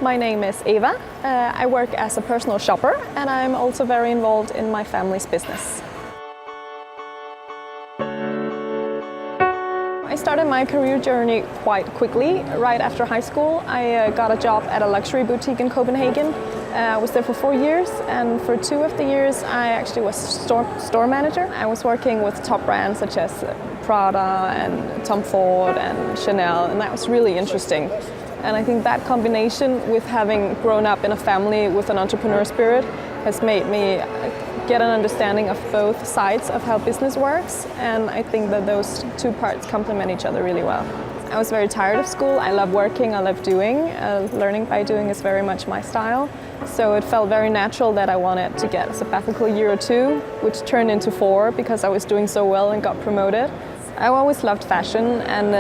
My name is Eva. I work as a personal shopper and I'm also very involved in my family's business. I started my career journey quite quickly. Right after high school, I got a job at a luxury boutique in Copenhagen. I was there for 4 years, and for 2 of the years I actually was store manager. I was working with top brands such as Prada and Tom Ford and Chanel, and that was really interesting. And I think that combination with having grown up in a family with an entrepreneur spirit has made me get an understanding of both sides of how business works, and I think that those two parts complement each other really well. I was very tired of school. I love working, I love doing. Learning by doing is very much my style. So it felt very natural that I wanted to get a sabbatical year or 2, which turned into 4 because I was doing so well and got promoted. I always loved fashion and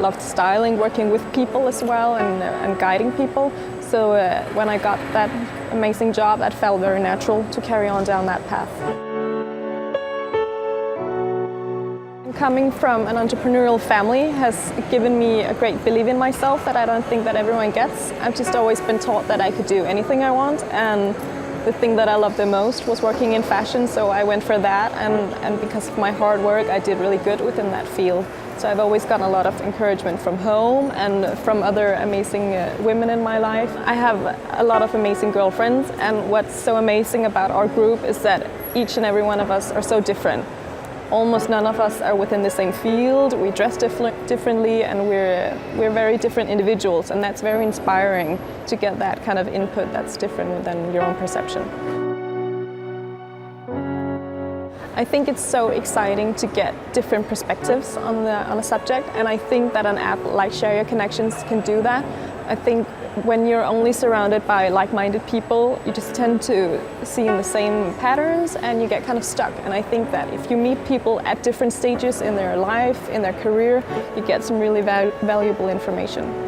loved styling, working with people as well and guiding people. So when I got that amazing job, that felt very natural to carry on down that path. Coming from an entrepreneurial family has given me a great belief in myself that I don't think that everyone gets. I've just always been taught that I could do anything I want, and the thing that I loved the most was working in fashion, so I went for that, and because of my hard work I did really good within that field. So I've always gotten a lot of encouragement from home and from other amazing women in my life. I have a lot of amazing girlfriends, and what's so amazing about our group is that each and every one of us are so different. Almost none of us are within the same field, we dress differently, and we're very different individuals, and that's very inspiring to get that kind of input that's different than your own perception. I think it's so exciting to get different perspectives on a subject, and I think that an app like Share Your Connections can do that. I think when you're only surrounded by like-minded people, you just tend to see in the same patterns and you get kind of stuck. And I think that if you meet people at different stages in their life, in their career, you get some really valuable information.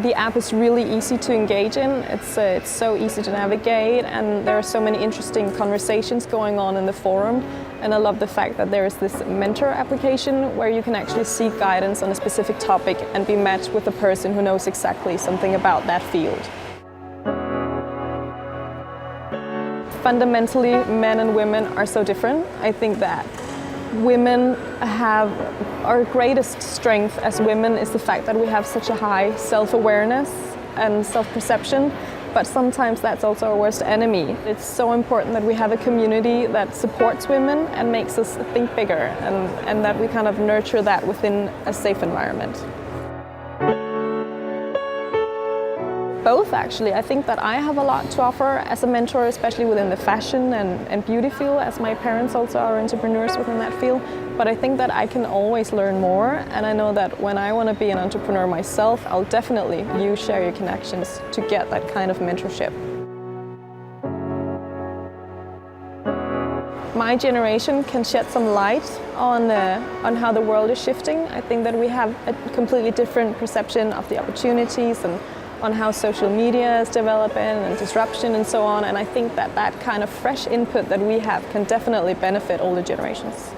The app is really easy to engage in. It's so easy to navigate, and there are so many interesting conversations going on in the forum. And I love the fact that there is this mentor application where you can actually seek guidance on a specific topic and be matched with a person who knows exactly something about that field. Fundamentally, men and women are so different. I think that women have our greatest strength as women is the fact that we have such a high self-awareness and self-perception, but sometimes that's also our worst enemy. It's so important that we have a community that supports women and makes us think bigger, and that we kind of nurture that within a safe environment. Both, actually. I think that I have a lot to offer as a mentor, especially within the fashion and beauty field, as my parents also are entrepreneurs within that field. But I think that I can always learn more, and I know that when I want to be an entrepreneur myself, I'll definitely use Share Your Connections to get that kind of mentorship. My generation can shed some light on how the world is shifting. I think that we have a completely different perception of the opportunities and on how social media is developing and disruption and so on, and I think that that kind of fresh input that we have can definitely benefit older generations.